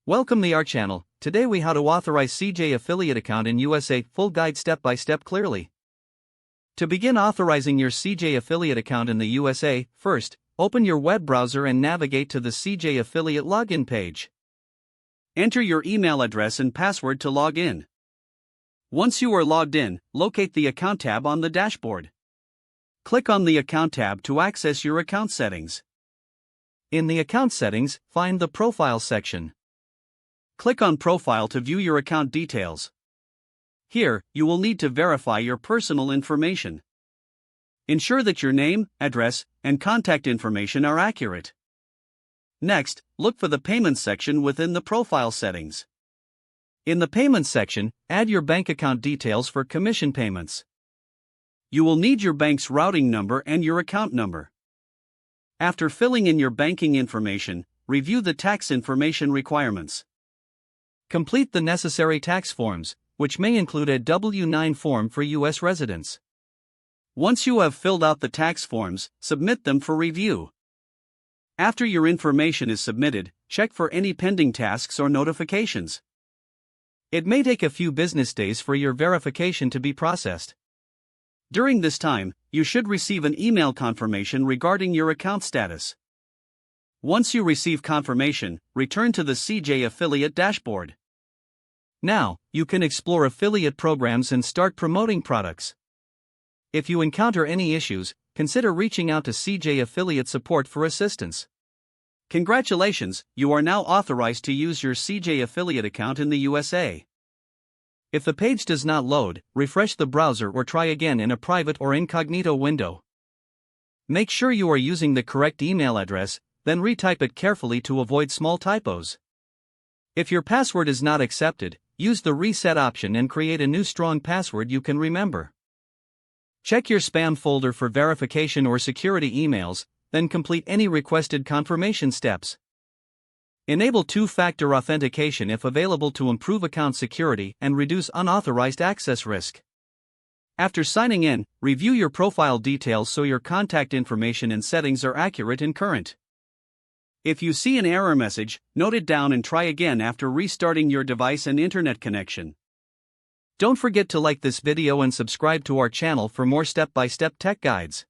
Welcome to our channel. Today we how to authorize CJ affiliate account in USA, full guide step by step clearly. To begin authorizing your CJ affiliate account in the USA, first, open your web browser and navigate to the CJ affiliate login page. Enter your email address and password to log in. Once you are logged in, locate the account tab on the dashboard. Click on the account tab to access your account settings. In the account settings, find the profile section. Click on Profile to view your account details. Here, you will need to verify your personal information. Ensure that your name, address, and contact information are accurate. Next, look for the Payments section within the Profile settings. In the Payments section, add your bank account details for commission payments. You will need your bank's routing number and your account number. After filling in your banking information, review the tax information requirements. Complete the necessary tax forms, which may include a W-9 form for U.S. residents. Once you have filled out the tax forms, submit them for review. After your information is submitted, check for any pending tasks or notifications. It may take a few business days for your verification to be processed. During this time, you should receive an email confirmation regarding your account status. Once you receive confirmation, return to the CJ affiliate dashboard. Now, you can explore affiliate programs and start promoting products. If you encounter any issues, consider reaching out to CJ affiliate support for assistance. Congratulations, you are now authorized to use your CJ affiliate account in the USA. If the page does not load, refresh the browser or try again in a private or incognito window. Make sure you are using the correct email address, then retype it carefully to avoid small typos. If your password is not accepted, use the reset option and create a new strong password you can remember. Check your spam folder for verification or security emails, then complete any requested confirmation steps. Enable two-factor authentication if available to improve account security and reduce unauthorized access risk. After signing in, review your profile details so your contact information and settings are accurate and current. If you see an error message, note it down and try again after restarting your device and internet connection. Don't forget to like this video and subscribe to our channel for more step-by-step tech guides.